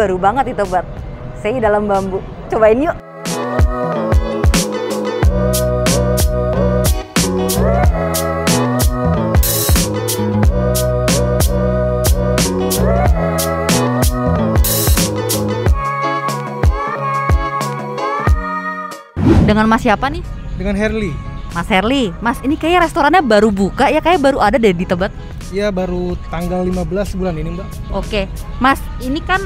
baru banget itu buat sei dalam bambu. Cobain yuk. Dengan Mas siapa nih? Dengan Herli. Mas Herli, Mas ini kayaknya restorannya baru buka ya, kayak baru ada deh di Tebet. Ya baru tanggal 15 bulan ini Mbak. Oke, Mas ini kan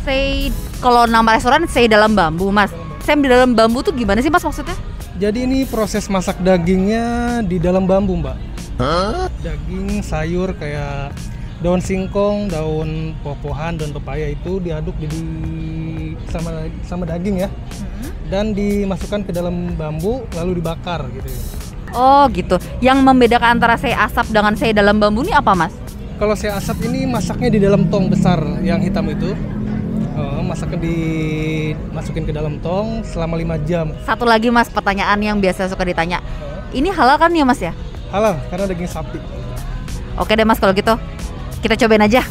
sei, kalau nama restoran sei dalam bambu Mas. Sei di dalam bambu tuh gimana sih Mas maksudnya? Jadi ini proses masak dagingnya di dalam bambu Mbak. Daging, sayur kayak daun singkong, daun popohan, daun pepaya itu diaduk sama daging ya. Dan dimasukkan ke dalam bambu lalu dibakar gitu ya. Oh gitu. Yang membedakan antara sei asap dengan sei dalam bambu ini apa Mas? Kalau sei asap ini masaknya di dalam tong besar yang hitam itu. Masaknya dimasukin ke dalam tong selama 5 jam. Satu lagi Mas, pertanyaan yang biasa suka ditanya. Ini halal kan ya Mas ya? Halal karena daging sapi. Oke deh Mas kalau gitu. Kita cobain aja.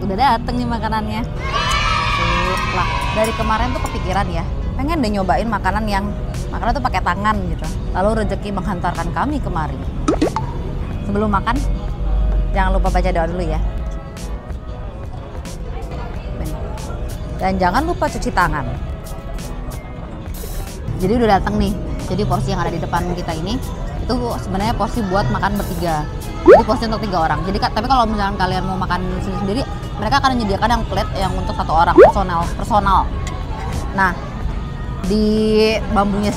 Udah dateng nih makanannya. Lah, dari kemarin tuh kepikiran ya, pengen deh nyobain makanan tuh pakai tangan gitu. Lalu rezeki menghantarkan kami kemari. Sebelum makan, jangan lupa baca doa dulu ya. Dan jangan lupa cuci tangan. Jadi udah dateng nih. Jadi porsi yang ada di depan kita ini itu sebenarnya porsi buat makan bertiga. Jadi porsi untuk 3 orang. Jadi tapi kalau misalkan kalian mau makan sendiri, mereka akan menyediakan yang plate yang untuk 1 orang personal. Nah, di bambunya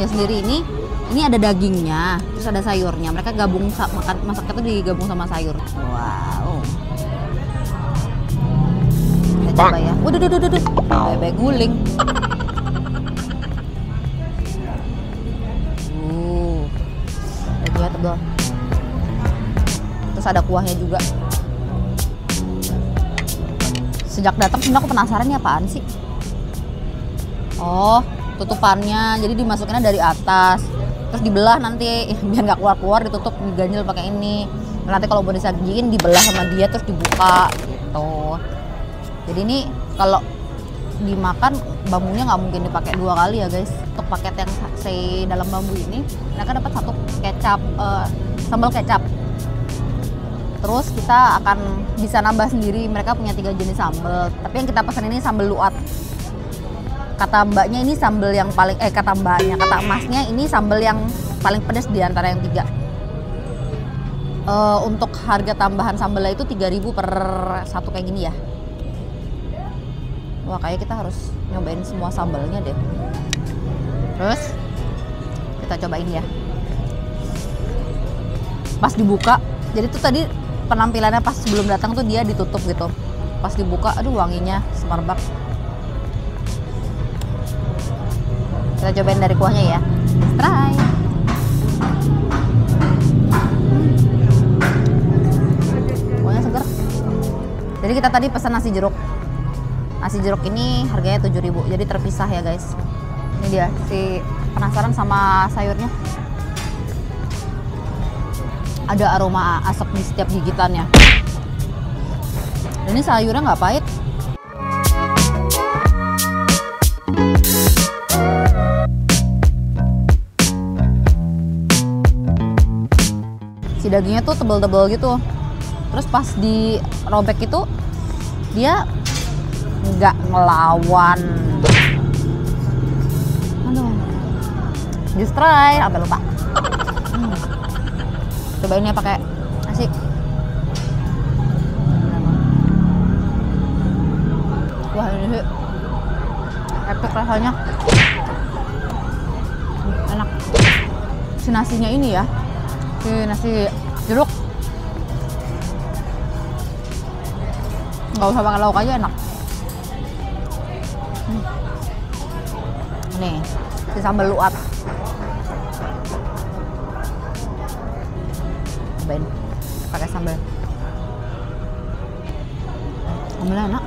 sendiri ini ada dagingnya, terus ada sayurnya. Mereka gabung masaknya tuh digabung sama sayur. Wow. Kita coba ya. Waduh, bebek guling. Dagingnya tebal. Terus ada kuahnya juga. Sejak datang sebenarnya aku penasaran nih apaan sih. Oh, tutupannya. Jadi dimasukinnya dari atas. Terus dibelah nanti biar nggak keluar-keluar, ditutup, diganjel pakai ini. Nanti kalau mau disajiin dibelah sama dia terus dibuka gitu. Jadi ini kalau dimakan bambunya nggak mungkin dipakai 2 kali ya guys. Untuk paket yang sei dalam bambu ini mereka dapat 1 kecap, sambal kecap. Terus kita akan bisa nambah sendiri, mereka punya 3 jenis sambal. Tapi yang kita pesan ini sambal luat. Kata mbaknya ini sambal yang paling, kata emasnya ini sambal yang paling pedas di antara yang 3. Untuk harga tambahan sambalnya itu 3.000 per 1 kayak gini ya. Wah, kayak kita harus nyobain semua sambalnya deh. Terus kita cobain ya. Pas dibuka, jadi tuh tadi penampilannya pas sebelum datang tuh dia ditutup gitu. Pas dibuka, aduh wanginya semerbak. Kita cobain dari kuahnya ya. Try. Kuahnya seger. Jadi kita tadi pesan nasi jeruk. Nasi jeruk ini harganya 7.000. Jadi terpisah ya guys. Ini dia, si penasaran sama sayurnya. Ada aroma asap di setiap gigitannya. Dan ini sayurnya nggak pahit. Si dagingnya tuh tebel-tebel gitu. Terus pas dirobek itu dia nggak ngelawan. Aduh, just try, sampai lupa. Cobain ya pakai nasi. Wah ini epic rasanya. Enak. Si nasinya ini ya, si nasi jeruk. Nggak usah pakai lauk aja enak. Nih, si sambal luat. Cobain pakai sambal. Sambalnya enak.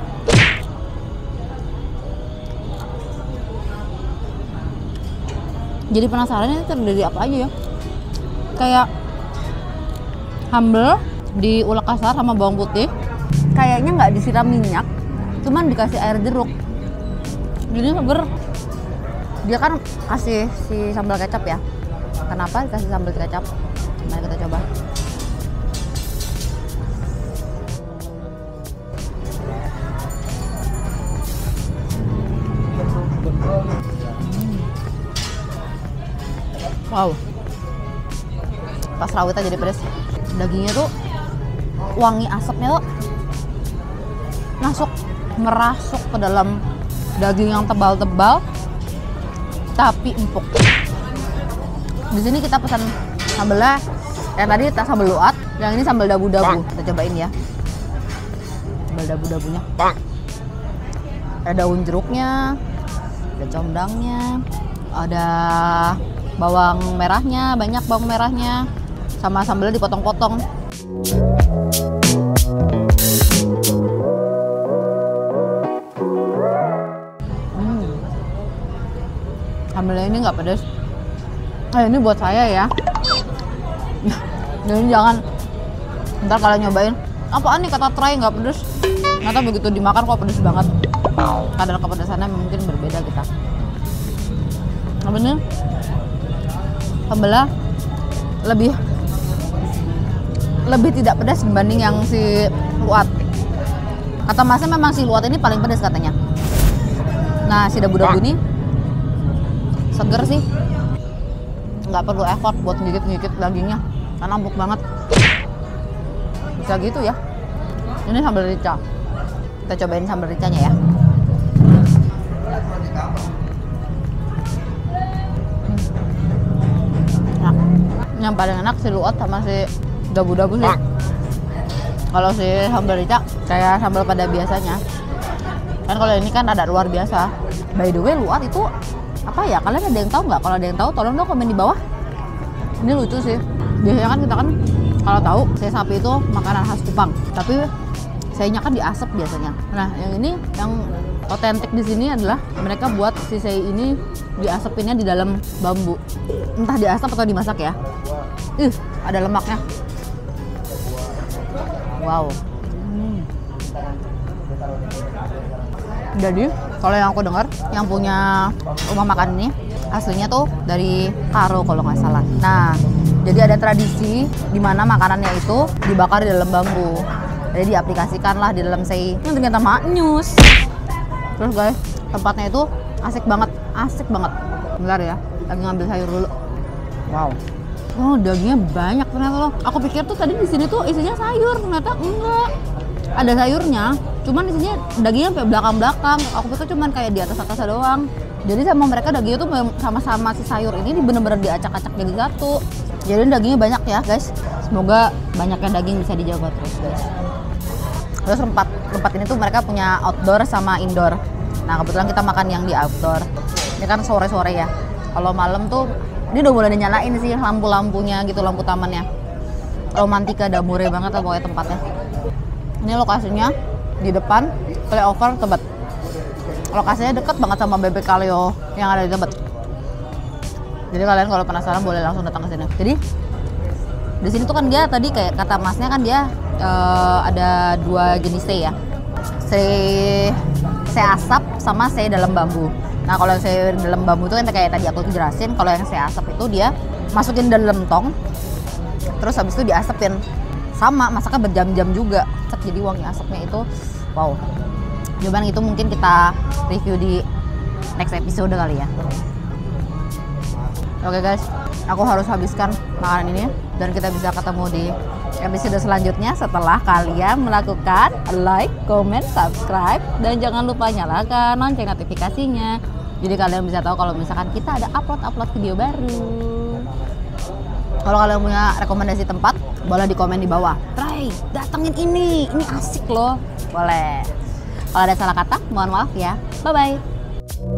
Jadi penasaran ini terdiri apa aja ya? Kayak sambal diulek kasar sama bawang putih. Kayaknya nggak disiram minyak, cuman dikasih air jeruk. Jadi seger. Dia kan kasih si sambal kecap ya. Kenapa dikasih sambal kecap? Mari kita coba. Wow, pas rawitnya jadi pedas. Dagingnya tuh wangi asapnya tuh masuk, merasuk ke dalam daging yang tebal-tebal tapi empuk. Di sini kita pesan sambalnya, yang tadi kita sambal luat, yang ini sambal dabu-dabu. Kita cobain ya, sambal dabu-dabunya. Ada daun jeruknya, ada condangnya, ada bawang merahnya, banyak bawang merahnya, sama sambalnya dipotong-potong. Sambalnya ini nggak pedas. Ini buat saya ya. Jadi jangan ntar kalian nyobain, apaan nih kata try nggak pedas. Ternyata begitu dimakan kok pedas banget. Kadar kepedasannya mungkin berbeda kita. Apa nih? Sambalnya lebih tidak pedas dibanding yang si luat. Kata masnya memang si luat ini paling pedas katanya. Nah, si dabu-dabu ini seger sih, nggak perlu effort buat ngigit-ngigit dagingnya karena empuk banget. Bisa gitu ya. Ini sambal rica. Kita cobain sambal ricanya ya. Nah, yang paling enak si luat sama si dabu-dabu sih. Kalau si sambal rica kayak sambal pada biasanya. Kan kalau ini kan ada luar biasa. By the way, luat itu apa ya? Kalian ada yang tahu nggak? Kalau ada yang tahu, tolong dong komen di bawah. Ini lucu sih. Biasanya kan kita kan kalau tahu sei sapi itu makanan khas Kupang, tapi seinya kan diasap biasanya. Nah, yang ini yang otentik di sini adalah mereka buat si sei ini diasapinnya di dalam bambu. Entah diasap atau dimasak ya. Ada lemaknya. Wow. Jadi kalau yang aku dengar, yang punya rumah makan ini aslinya tuh dari Karo kalau nggak salah. Nah, jadi ada tradisi di mana makanannya itu dibakar di dalam bambu. Jadi diaplikasikan lah di dalam sei. Ini ternyata maknyus. Terus guys, tempatnya itu asik banget. Bentar ya, lagi ngambil sayur dulu. Wow. Oh, dagingnya banyak ternyata loh. Aku pikir tuh tadi di sini tuh isinya sayur, ternyata enggak. Ada sayurnya, cuman isinya dagingnya sampai belakang-belakang. Aku pikir cuman kayak di atas-atas doang. Jadi sama mereka dagingnya tuh sama-sama si sayur ini bener-bener diacak-acak jadi satu. Jadi dagingnya banyak ya guys. Semoga banyaknya daging bisa dijaga terus guys. Terus tempat ini tuh mereka punya outdoor sama indoor. Nah kebetulan kita makan yang di outdoor. Ini kan sore-sore ya. Kalau malam tuh ini udah mulai dinyalain sih lampu-lampunya gitu, lampu tamannya. Romantika damure banget lah pokoknya tempatnya. Ini lokasinya di depan flyover Tebet. Lokasinya deket banget sama BB Kaleo yang ada di Tebet. Jadi kalian kalau penasaran boleh langsung datang ke sini. Jadi di sini tuh kan dia tadi kayak kata masnya kan dia ada dua jenis sei ya. Sei asap sama sei dalam bambu. Nah kalau yang sei dalam bambu itu kan kayak tadi aku jelasin. Kalau yang sei asap itu dia masukin dalam tong, terus habis itu diasepin. Sama masaknya berjam-jam juga. Jadi wangi asapnya itu wow. Cuman itu mungkin kita review di next episode kali ya. Oke guys, aku harus habiskan makanan ini dan kita bisa ketemu di episode selanjutnya setelah kalian melakukan like, comment, subscribe dan jangan lupa nyalakan lonceng notifikasinya. Jadi kalian bisa tahu kalau misalkan kita ada upload video baru. Kalau kalian punya rekomendasi tempat, boleh di komen di bawah. Try, datengin ini asik loh. Boleh. Kalau ada salah kata, mohon maaf ya. Bye-bye.